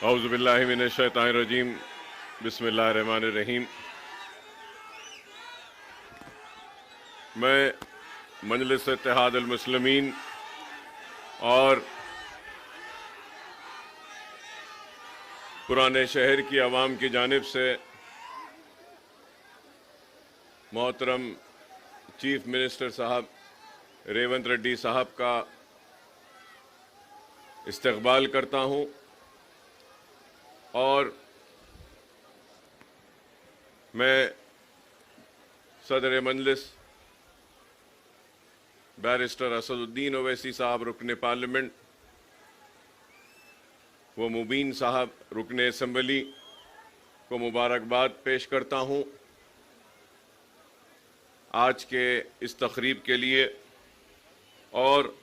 औज़ु बिल्लाहि मिनश शैतानिर रजीम बिस्मिल्लाहिर रहमानिर रहीम। मैं मजलिस इत्तेहाद अल मुस्लिमीन और पुराने शहर की आवाम की जानिब से मोहतरम चीफ मिनिस्टर साहब रेवंत रेड्डी साहब का इस्तकबाल करता हूँ और मैं सदर मजलिस बैरिस्टर असदुद्दीन ओवैसी साहब रुकने पार्लियामेंट व मुबीन साहब रुकने असम्बली को मुबारकबाद पेश करता हूँ आज के इस तकरीब के लिए और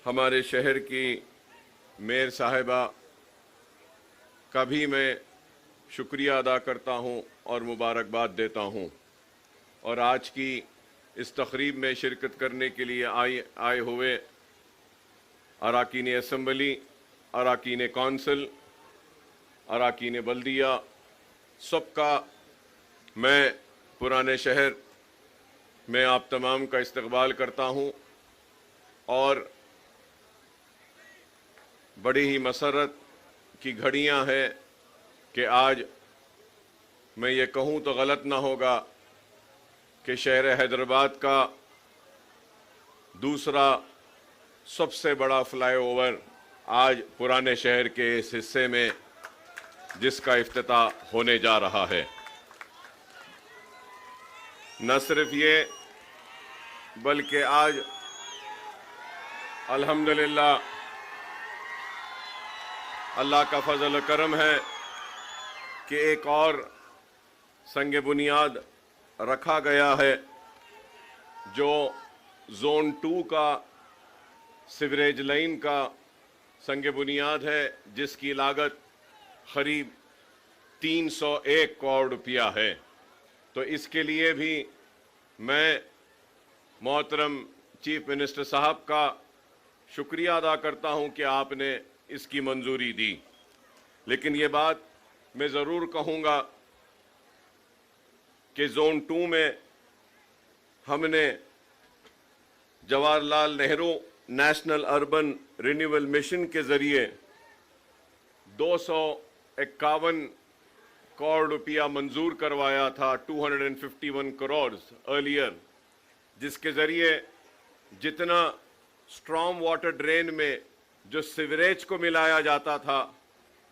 हमारे शहर की मेयर साहिबा का भी मैं शुक्रिया अदा करता हूँ और मुबारकबाद देता हूँ और आज की इस तकरीब में शिरकत करने के लिए आए हुए अरकान असम्बली, अरकान कौंसिल, अरकान बल्दिया सबका मैं पुराने शहर में आप तमाम का इस्तकबाल करता हूँ और बड़ी ही मसरत की घड़ियां हैं कि आज मैं ये कहूँ तो गलत ना होगा कि शहर हैदराबाद का दूसरा सबसे बड़ा फ्लाईओवर आज पुराने शहर के इस हिस्से में जिसका इफ्तिताह होने जा रहा है। न सिर्फ ये बल्कि आज अल्हम्दुलिल्लाह अल्लाह का फजल करम है कि एक और संग बुनियाद रखा गया है जो जोन 2 का सीवरेज लाइन का संग बुनियाद है जिसकी लागत करीब 301 करोड़ रुपया है। तो इसके लिए भी मैं मोहतरम चीफ मिनिस्टर साहब का शुक्रिया अदा करता हूं कि आपने इसकी मंजूरी दी। लेकिन ये बात मैं ज़रूर कहूँगा कि जोन 2 में हमने Jawaharlal Nehru national urban renewal mission के ज़रिए 251 करोड़ रुपया मंजूर करवाया था, 251 करोड़ अर्लियर, जिसके ज़रिए जितना स्ट्रॉम वाटर ड्रेन में जो सीवरेज को मिलाया जाता था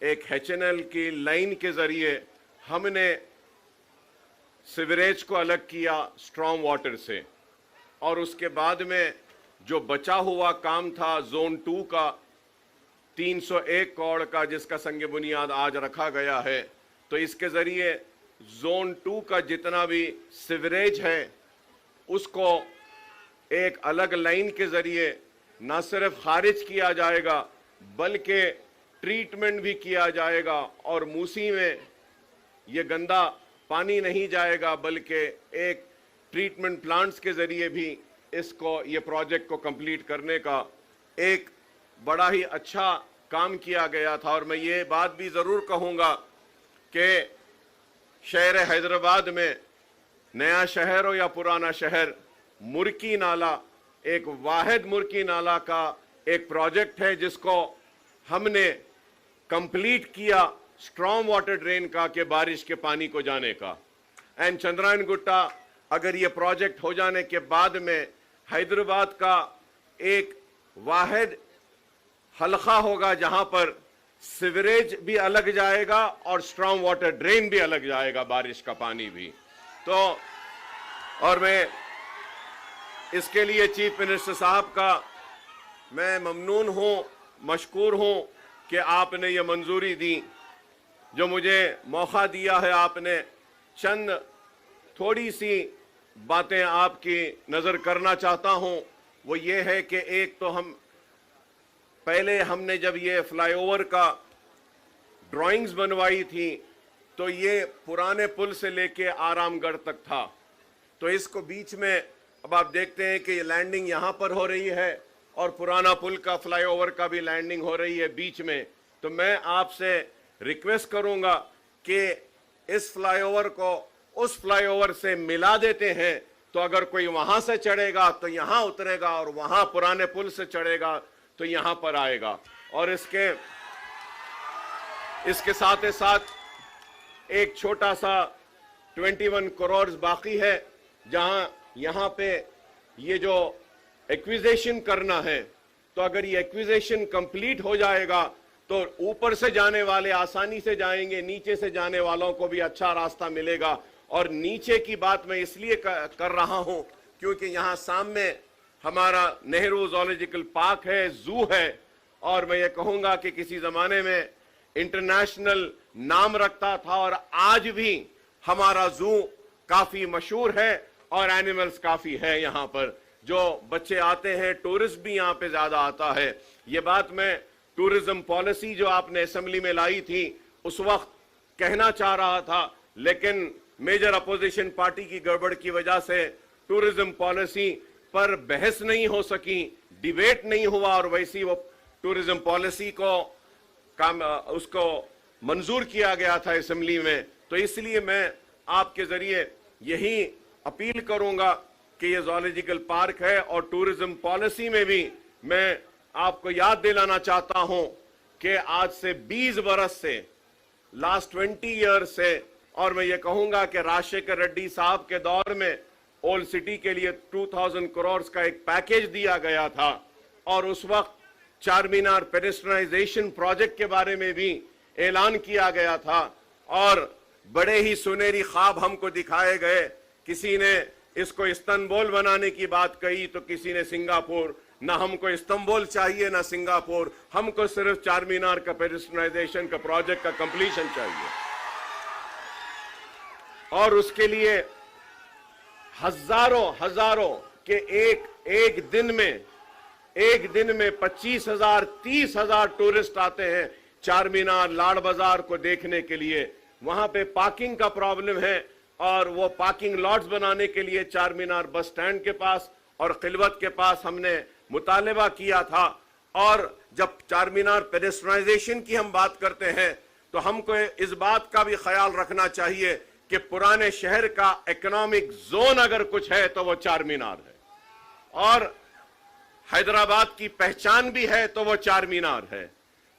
एक HNL की लाइन के ज़रिए हमने सीवरेज को अलग किया स्ट्रॉम वाटर से और उसके बाद में जो बचा हुआ काम था जोन 2 का 301 करोड़ का जिसका संग बुनियाद आज रखा गया है। तो इसके ज़रिए जोन 2 का जितना भी सीवरेज है उसको एक अलग लाइन के ज़रिए न सिर्फ खारिज किया जाएगा बल्कि ट्रीटमेंट भी किया जाएगा और मूसी में ये गंदा पानी नहीं जाएगा बल्कि एक ट्रीटमेंट प्लांट्स के ज़रिए भी इसको ये प्रोजेक्ट को कंप्लीट करने का एक बड़ा ही अच्छा काम किया गया था। और मैं ये बात भी ज़रूर कहूँगा कि शहर हैदराबाद में नया शहर हो या पुराना शहर, मुर्की नाला एक वाहिद मुर्की नाला का एक प्रोजेक्ट है जिसको हमने कंप्लीट किया स्ट्रॉम वाटर ड्रेन का के बारिश के पानी को जाने का। एंड चंद्रायन गुट्टा अगर ये प्रोजेक्ट हो जाने के बाद में हैदराबाद का एक वाहिद हलका होगा जहां पर सीवरेज भी अलग जाएगा और स्ट्रॉम वाटर ड्रेन भी अलग जाएगा, बारिश का पानी भी। तो और मैं इसके लिए चीफ मिनिस्टर साहब का मैं ममनून हूँ, मशकूर हूँ कि आपने ये मंजूरी दी, जो मुझे मौका दिया है। आपने चंद थोड़ी सी बातें आपकी नज़र करना चाहता हूँ, वो ये है कि एक तो हमने जब ये फ्लाईओवर का ड्राइंग्स बनवाई थी तो ये पुराने पुल से लेके आरामगढ़ तक था। तो इसको बीच में अब आप देखते हैं कि ये लैंडिंग यहाँ पर हो रही है और पुराना पुल का फ्लाईओवर का भी लैंडिंग हो रही है बीच में। तो मैं आपसे रिक्वेस्ट करूंगा कि इस फ्लाईओवर को उस फ्लाईओवर से मिला देते हैं, तो अगर कोई वहां से चढ़ेगा तो यहां उतरेगा और वहां पुराने पुल से चढ़ेगा तो यहां पर आएगा। और इसके साथ ही साथ एक छोटा सा 21 करोड़ बाकी है, जहां यहां पे ये जो एक्विजिशन करना है, तो अगर ये एक्विजिशन कंप्लीट हो जाएगा तो ऊपर से जाने वाले आसानी से जाएंगे, नीचे से जाने वालों को भी अच्छा रास्ता मिलेगा। और नीचे की बात मैं इसलिए कर रहा हूं क्योंकि यहां सामने हमारा नेहरू ज़ूलॉजिकल पार्क है, जू है, और मैं ये कहूंगा कि किसी जमाने में इंटरनेशनल नाम रखता था और आज भी हमारा जू काफी मशहूर है और एनिमल्स काफी है। यहां पर जो बच्चे आते हैं, टूरिस्ट भी यहां पे ज्यादा आता है। ये बात मैं टूरिज्म पॉलिसी जो आपने असेंबली में लाई थी उस वक्त कहना चाह रहा था, लेकिन मेजर अपोजिशन पार्टी की गड़बड़ की वजह से टूरिज्म पॉलिसी पर बहस नहीं हो सकी, डिबेट नहीं हुआ, और वैसी वो टूरिज्म पॉलिसी को उसको मंजूर किया गया था असेंबली में। तो इसलिए मैं आपके जरिए यही अपील करूंगा कि ये ज़ूलॉजिकल पार्क है और टूरिज्म पॉलिसी में भी मैं आपको याद दिलाना चाहता हूं कि आज से 20 बरस से, लास्ट 20 ईयर से, और मैं ये कहूंगा कि राजशेखर रेड्डी साहब के दौर में ओल्ड सिटी के लिए 2000 करोड़ का एक पैकेज दिया गया था, और उस वक्त चार मीनार पेडेस्ट्रियनाइजेशन प्रोजेक्ट के बारे में भी ऐलान किया गया था, और बड़े ही सुनहरी ख्वाब हमको दिखाए गए। किसी ने इसको इस्तांबुल बनाने की बात कही तो किसी ने सिंगापुर। ना हमको इस्तांबुल चाहिए ना सिंगापुर, हमको सिर्फ चार मीनार का पेडेस्ट्रियनाइजेशन का प्रोजेक्ट का कंप्लीशन चाहिए। और उसके लिए हजारों के एक दिन में 25,000 30,000 टूरिस्ट आते हैं चार मीनार, लाड़ बाजार को देखने के लिए। वहां पे पार्किंग का प्रॉब्लम है, और वो पार्किंग लॉट्स बनाने के लिए चार मीनार बस स्टैंड के पास और खिलवत के पास हमने मुतालबा किया था। और जब चार मीनार पेडेस्ट्रियनाइजेशन की हम बात करते हैं तो हमको इस बात का भी ख्याल रखना चाहिए कि पुराने शहर का इकोनॉमिक जोन अगर कुछ है तो वो चार मीनार है, और हैदराबाद की पहचान भी है तो वो चार मीनार है।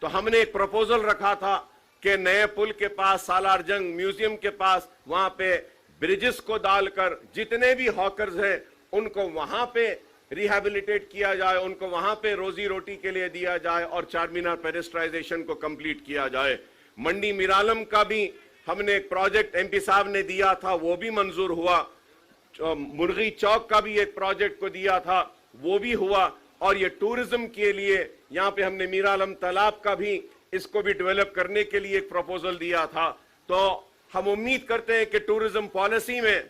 तो हमने एक प्रपोजल रखा था कि नए पुल के पास, सालार जंग म्यूजियम के पास, वहां पे ब्रिजेस को डालकर जितने भी हॉकर्स हैं उनको वहां पे रिहैबिलिटेट किया जाए, उनको वहां पे रोजी रोटी के लिए दिया जाए और चार मीनार पेडेस्ट्रियनाइजेशन को कंप्लीट किया जाए। मंडी मिरालम का भी हमने एक प्रोजेक्ट एमपी साहब ने दिया था, वो भी मंजूर हुआ। मुर्गी चौक का भी एक प्रोजेक्ट को दिया था, वो भी हुआ। और ये टूरिज्म के लिए यहाँ पे हमने मीरालम तालाब का भी, इसको भी डेवलप करने के लिए एक प्रपोजल दिया था। तो हम उम्मीद करते हैं कि टूरिज्म पॉलिसी में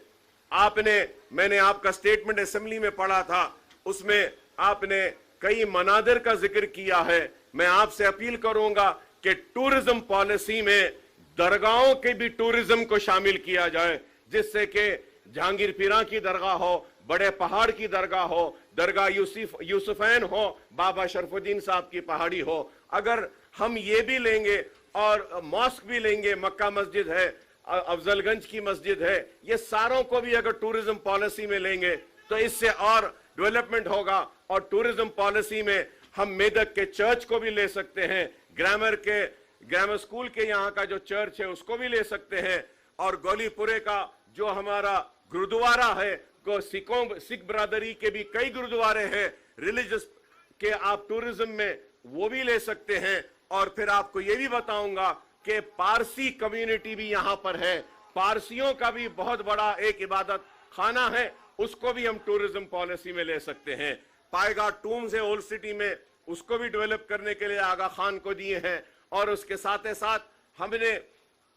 मैंने आपका स्टेटमेंट असेंबली में पढ़ा था, उसमें आपने कई मनादिर का जिक्र किया है। मैं आपसे अपील करूंगा कि टूरिज्म पॉलिसी में दरगाहों के भी टूरिज्म को शामिल किया जाए, जिससे कि जहांगीर पीरा की दरगाह हो, बड़े पहाड़ की दरगाह हो, दरगाह यूसुफैन हो, बाबा शरफुद्दीन साहब की पहाड़ी हो। अगर हम ये भी लेंगे और मॉस्क भी लेंगे, मक्का मस्जिद है, अफजलगंज की मस्जिद है, ये सारों को भी अगर टूरिज्म पॉलिसी में लेंगे तो इससे और डेवलपमेंट होगा। और टूरिज्म पॉलिसी में हम मेदक के चर्च को भी ले सकते हैं, ग्रामर स्कूल के यहाँ का जो चर्च है उसको भी ले सकते हैं, और गोलीपुरे का जो हमारा गुरुद्वारा है, सिख बरादरी के भी कई गुरुद्वारे हैं रिलीजियस के, आप टूरिज्म में वो भी ले सकते हैं। और फिर आपको ये भी बताऊंगा कि पारसी कम्युनिटी भी यहां पर है, पारसियों का भी बहुत बड़ा एक इबादत खाना है, उसको भी हम टूरिज्म पॉलिसी में ले सकते हैं। पाएगा टूम्स है ओल्ड सिटी में, उसको भी डेवलप करने के लिए आगा खान को दिए हैं। और उसके साथ ही साथ हमने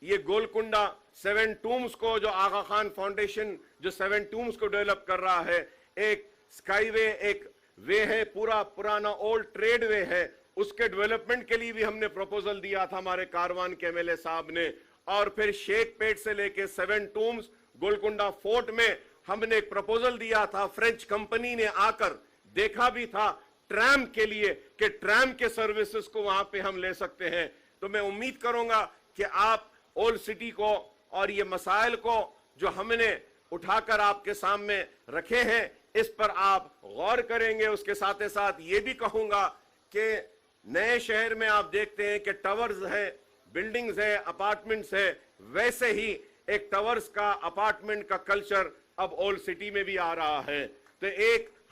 ये गोलकुंडा 7 टूम्स को, जो आगा खान फाउंडेशन जो 7 टूम्स को डेवलप कर रहा है, एक स्काईवे, एक वे है, पूरा पुराना ओल्ड ट्रेड वे है, उसके डेवलपमेंट के लिए भी हमने प्रपोजल दिया था हमारे कारवान के एमएलए साहब ने। और फिर शेख पेट से लेके 7 टूम्स, गोलकुंडा फोर्ट में हमने एक प्रपोजल दिया था। फ्रेंच कंपनी ने आकर देखा भी था ट्रैम के लिए कि ट्रैम के सर्विसेज को वहां पे हम ले सकते हैं। तो मैं उम्मीद करूंगा कि आप ओल्ड सिटी को और ये मसाइल को जो हमने उठाकर आपके सामने रखे हैं, इस पर आप गौर करेंगे। उसके साथ ही साथ ये भी कहूंगा कि नए शहर में आप देखते हैं कि टावर्स है, बिल्डिंग्स है, अपार्टमेंट्स है, वैसे ही एक टावर्स का, अपार्टमेंट का कल्चर अब ओल्ड सिटी में भी आ रहा है। तो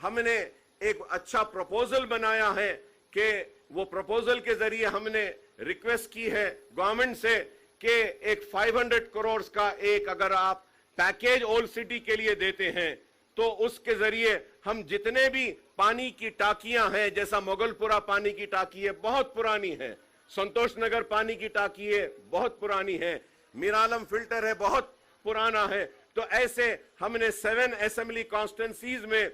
हमने एक अच्छा प्रपोजल बनाया है कि वो प्रपोजल के जरिए हमने रिक्वेस्ट की है गवर्नमेंट से कि एक 500 करोड़ का एक अगर आप पैकेज ओल्ड सिटी के लिए देते हैं तो उसके जरिए हम जितने भी पानी की टाकियां हैं, जैसा मोगलपुरा पानी की टाकी है, बहुत पुरानी है, संतोष नगर पानी की टाकी है, बहुत पुरानी है, मीरालम फिल्टर है, बहुत पुराना है। तो ऐसे हमने 7 असेंबली कॉन्स्टिट्यूंसीज में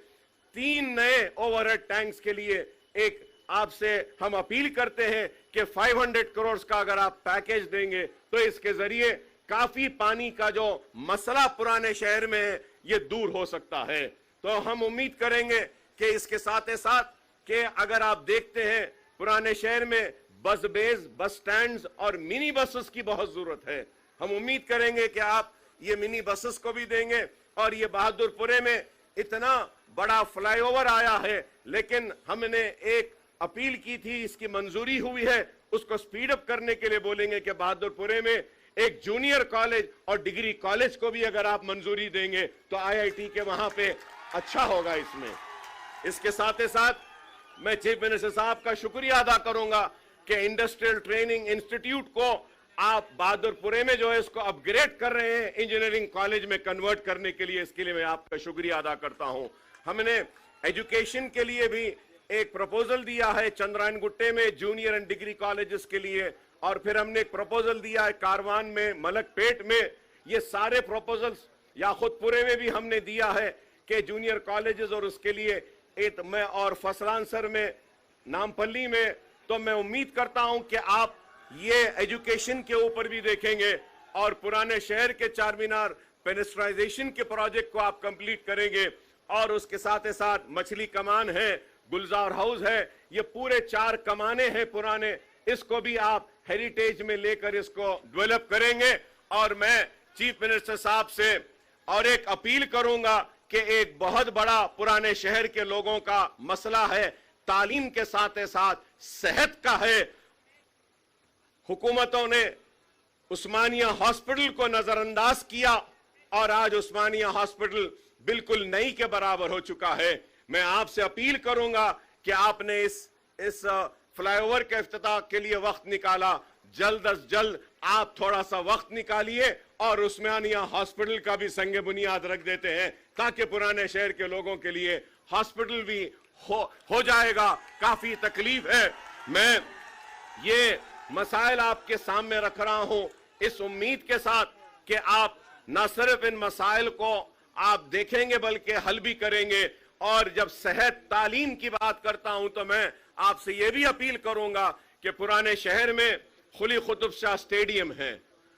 3 नए ओवरहेड टैंक्स के लिए एक आपसे हम अपील करते हैं कि 500 करोड़ का अगर आप पैकेज देंगे तो इसके जरिए काफी पानी का जो मसला पुराने शहर में है ये दूर हो सकता है। तो हम उम्मीद करेंगे कि इसके साथ ही साथ कि अगर आप देखते हैं पुराने शहर में बस बेस, बस स्टैंड्स और मिनी बसेस की बहुत जरूरत है। हम उम्मीद करेंगे कि आप ये मिनी बसेस को भी देंगे। और ये बहादुरपुरे में इतना बड़ा फ्लाईओवर आया है, लेकिन हमने एक अपील की थी, इसकी मंजूरी हुई है, उसको स्पीड अप करने के लिए बोलेंगे कि बहादुरपुरे में एक जूनियर कॉलेज और डिग्री कॉलेज को भी अगर आप मंजूरी देंगे तो आईआईटी के वहां पे अच्छा होगा इसमें। इसके साथ ही साथ मैं चीफ मिनिस्टर साहब का शुक्रिया अदा करूंगा कि इंडस्ट्रियल ट्रेनिंग इंस्टीट्यूट को आप बहादुरपुरे में जो है इसको अपग्रेड कर रहे हैं, इंजीनियरिंग कॉलेज में कन्वर्ट करने के लिए, इसके लिए मैं आपका शुक्रिया अदा करता हूं। हमने एजुकेशन के लिए भी एक प्रपोजल दिया है चंद्रायन गुट्टे में जूनियर एंड डिग्री कॉलेजेस के लिए, और फिर हमने एक प्रपोजल दिया है कारवान में, मलकपेट में। ये सारे प्रपोजल्स याखुतपुरे में भी हमने दिया है कि जूनियर कॉलेजेस और उसके लिए एक में, और फसलानसर में, नामपल्ली में। तो मैं उम्मीद करता हूं कि आप ये एजुकेशन के ऊपर भी देखेंगे और पुराने शहर के चार मीनार पेनिस्ट्राइजेशन के प्रोजेक्ट को आप कंप्लीट करेंगे। और उसके साथ ही साथ मछली कमान है, गुलजार हाउस है, ये पूरे 4 कमाने हैं पुराने, इसको भी आप हेरिटेज में लेकर इसको डेवलप करेंगे। और मैं चीफ मिनिस्टर साहब से और एक अपील करूंगा कि एक बहुत बड़ा पुराने शहर के लोगों का मसला है, तालीम के साथ साथ सेहत का है। हुकूमतों ने उस्मानिया हॉस्पिटल को नजरअंदाज किया और आज उस्मानिया हॉस्पिटल बिल्कुल नई के बराबर हो चुका है। मैं आपसे अपील करूंगा कि आपने इस फ्लाईओवर के इफ्तिताह के लिए वक्त निकाला, जल्द अज जल्द आप थोड़ा सा वक्त निकालिए और उस्मानिया हॉस्पिटल का भी संगे बुनियाद रख देते हैं, ताकि पुराने शहर के लोगों के लिए हॉस्पिटल भी हो जाएगा। काफी तकलीफ है। मैं ये मसाइल आपके सामने रख रहा हूं इस उम्मीद के साथ कि आप न सिर्फ इन मसाइल को आप देखेंगे बल्कि हल भी करेंगे। और जब सेहत तालीम की बात करता हूं तो मैं आपसे यह भी अपील करूंगा कि पुराने शहर में खुली कुतुब शाह स्टेडियम है।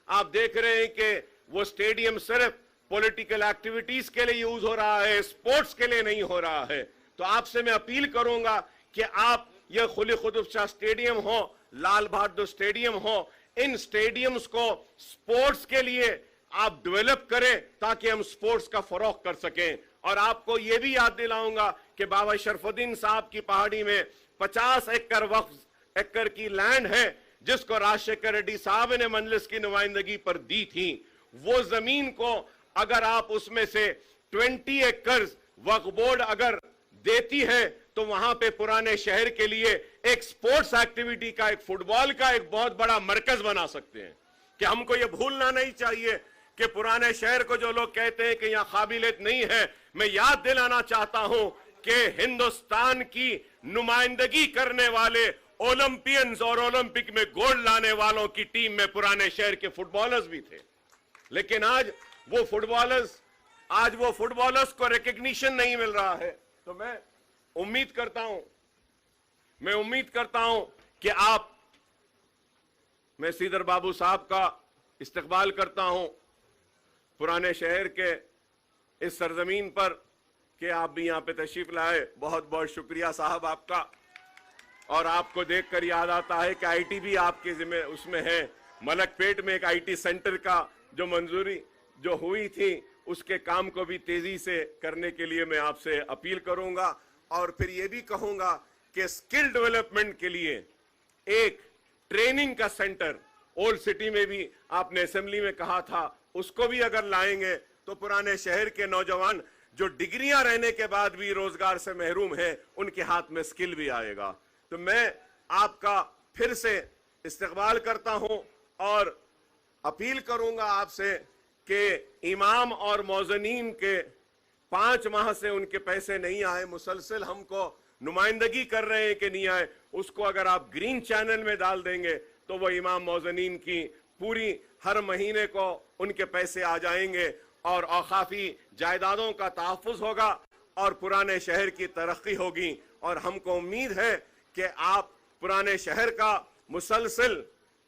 आप देख रहे हैं कि वो स्टेडियम सिर्फ पॉलिटिकल एक्टिविटीज के लिए यूज हो रहा है, स्पोर्ट्स के लिए नहीं हो रहा है। तो आपसे मैं अपील करूंगा कि आप ये खुली कुतुब शाह स्टेडियम हो, लाल बहादुर स्टेडियम हो, इन स्टेडियम्स को स्पोर्ट्स के लिए आप डेवलप करें ताकि हम स्पोर्ट्स का फरोग कर सकें। और आपको यह भी याद दिलाऊंगा कि बाबा शरफुद्दीन साहब की पहाड़ी में 50 एकड़ वक्फ एकड़ की लैंड है जिसको राजशेखर रेड्डी साहब ने मजलिस की नुमाइंदगी पर दी थी। वो जमीन को अगर आप उसमें से 20 एकड़ वक्फ बोर्ड अगर देती है तो वहां पे पुराने शहर के लिए एक स्पोर्ट्स एक्टिविटी का, एक फुटबॉल का एक बहुत बड़ा मरकज बना सकते हैं। कि हमको ये भूलना नहीं चाहिए कि पुराने शहर को जो लोग कहते हैं कि यहां काबिलियत नहीं है, मैं याद दिलाना चाहता हूं कि हिंदुस्तान की नुमाइंदगी करने वाले ओलंपियंस और ओलंपिक में गोल्ड लाने वालों की टीम में पुराने शहर के फुटबॉलर्स भी थे। लेकिन आज वो फुटबॉलर्स को रिकग्निशन नहीं मिल रहा है। तो मैं उम्मीद करता हूं कि मैं सीदर बाबू साहब का इस्तकबाल करता हूं पुराने शहर के इस सरजमीन पर कि आप भी यहां पे तशरीफ लाए। बहुत बहुत शुक्रिया साहब आपका। और आपको देखकर याद आता है कि आईटी भी आपके जिम्मे उसमें है। मलकपेट में एक आईटी सेंटर का जो मंजूरी जो हुई थी, उसके काम को भी तेजी से करने के लिए मैं आपसे अपील करूंगा। और फिर ये भी कहूंगा कि स्किल डेवलपमेंट के लिए एक ट्रेनिंग का सेंटर ओल्ड सिटी में भी आपने असेंबली में कहा था, उसको भी अगर लाएंगे तो पुराने शहर के नौजवान जो डिग्रियां रहने के बाद भी रोजगार से महरूम हैं, उनके हाथ में स्किल भी आएगा। तो मैं आपका फिर से इस्तकबाल करता हूं और अपील करूंगा आपसे कि इमाम और मौजनीन के 5 माह से उनके पैसे नहीं आए, मुसलसल हमको नुमाइंदगी कर रहे हैं कि नहीं आए, उसको अगर आप ग्रीन चैनल में डाल देंगे तो वो इमाम मौजनीन की पूरी हर महीने को उनके पैसे आ जाएंगे और औकाफी जायदादों का तहफ़्फ़ुज़ होगा और पुराने शहर की तरक्की होगी। और हमको उम्मीद है कि आप पुराने शहर का मुसलसल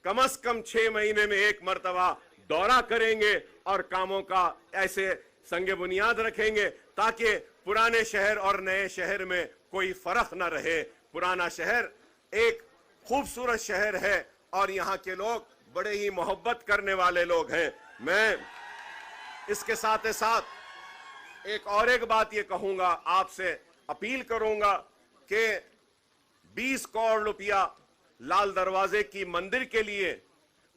कम से कम 6 महीने में एक मरतबा दौरा करेंगे और कामों का ऐसे संगे बुनियाद रखेंगे ताकि पुराने शहर और नए शहर में कोई फर्क न रहे। पुराना शहर एक खूबसूरत शहर है और यहाँ के लोग बड़े ही मोहब्बत करने वाले लोग हैं। मैं इसके साथ साथ एक बात ये कहूंगा, आपसे अपील करूंगा कि 20 करोड़ रुपया लाल दरवाजे की मंदिर के लिए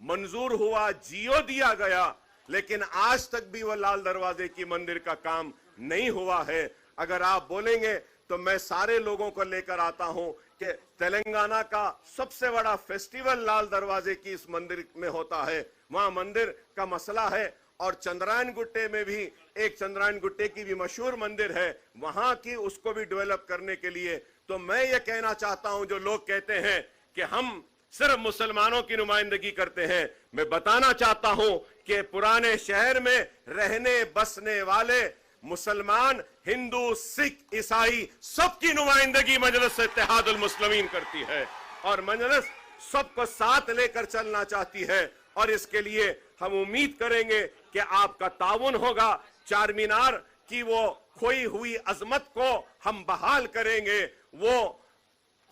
मंजूर हुआ, जियो दिया गया, लेकिन आज तक भी वह लाल दरवाजे की मंदिर का काम नहीं हुआ है। अगर आप बोलेंगे तो मैं सारे लोगों को लेकर आता हूं कि तेलंगाना का सबसे बड़ा फेस्टिवल लाल दरवाजे की इस मंदिर में होता है। वहां मंदिर का मसला है और चंद्रायन गुट्टे में भी एक चंद्रायन गुट्टे की भी मशहूर मंदिर है, वहां की उसको भी डेवलप करने के लिए। तो मैं ये कहना चाहता हूं, जो लोग कहते हैं कि हम सिर्फ मुसलमानों की नुमाइंदगी करते हैं, मैं बताना चाहता हूं कि पुराने शहर में रहने बसने वाले मुसलमान, हिंदू, सिख, ईसाई सबकी नुमाइंदगी मजलिस इत्तेहादुल मुस्लिमीन करती है और मजलिस सबको साथ लेकर चलना चाहती है। और इसके लिए हम उम्मीद करेंगे कि आपका ताउन होगा। चार मीनार की वो खोई हुई अजमत को हम बहाल करेंगे। वो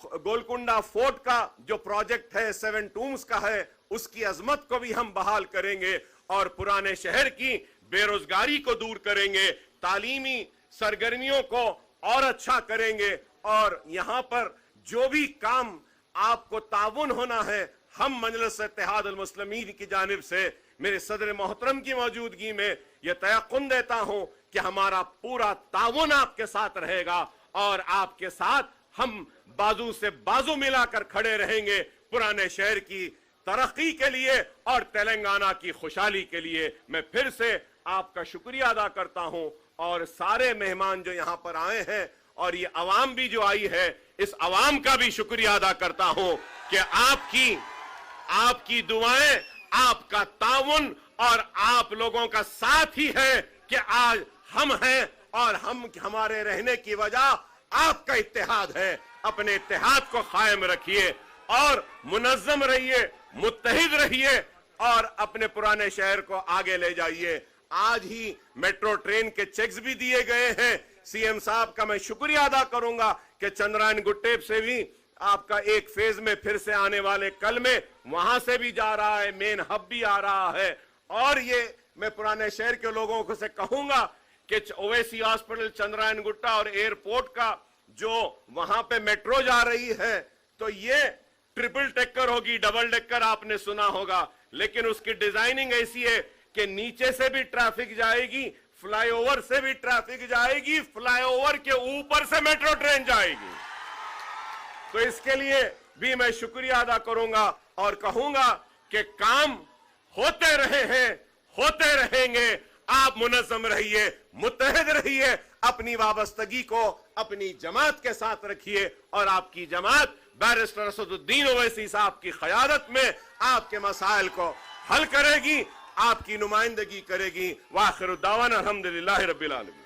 गोलकुंडा फोर्ट का जो प्रोजेक्ट है 7 टूम्स का है, उसकी अजमत को भी हम बहाल करेंगे और पुराने शहर की बेरोजगारी को दूर करेंगे, तालीमी सरगर्मियों को और अच्छा करेंगे। और यहां पर जो भी काम आपको ताउन होना है, हम मजलिस इत्तेहादुल मुस्लिमीन की जानिब से मेरे सदर मोहतरम की मौजूदगी में यह तयक़ुन देता हूं कि हमारा पूरा ताउन आपके साथ रहेगा और आपके साथ हम बाजू से बाजू मिलाकर खड़े रहेंगे पुराने शहर की तरक्की के लिए और तेलंगाना की खुशहाली के लिए। मैं फिर से आपका शुक्रिया अदा करता हूं और सारे मेहमान जो यहां पर आए हैं और ये अवाम भी जो आई है, इस अवाम का भी शुक्रिया अदा करता हूं कि आपकी दुआएं, आपका ताउन और आप लोगों का साथ ही है कि आज हम हैं और हमारे रहने की वजह आपका इत्तेहाद है। अपने इत्तेहाद को कायम रखिए और मुनज़्ज़म रहिए, मुत्तहिद रहिए और अपने पुराने शहर को आगे ले जाइए। आज ही मेट्रो ट्रेन के चेक्स भी दिए गए हैं। सीएम साहब का मैं शुक्रिया अदा करूंगा कि चंद्रायन गुट्टे से भी आपका एक फेज में फिर से आने वाले कल में वहां से भी जा रहा है, मेन हब भी आ रहा है। और ये मैं पुराने शहर के लोगों को से कहूंगा कि ओवैसी हॉस्पिटल, चंद्रायन गुट्टा और एयरपोर्ट का जो वहां पे मेट्रो जा रही है, तो ये ट्रिपल टेकर होगी, डबल डेकर आपने सुना होगा, लेकिन उसकी डिजाइनिंग ऐसी है कि नीचे से भी ट्रैफिक जाएगी, फ्लाईओवर से भी ट्रैफिक जाएगी, फ्लाईओवर के ऊपर से मेट्रो ट्रेन जाएगी। तो इसके लिए भी मैं शुक्रिया अदा करूंगा और कहूंगा कि काम होते रहे हैं, होते रहेंगे। आप मुनज़्ज़म रहिए, मुत्तहिद रहिए, अपनी वाबस्तगी को अपनी जमात के साथ रखिए और आपकी जमात बैरिस्टर असदुद्दीन ओवैसी साहब की क़यादत में आपके मसाइल को हल करेगी, आपकी नुमाइंदगी करेगी। वाखिर दावाना अल्हम्दुलिल्लाहि रब्बिल आलमीन।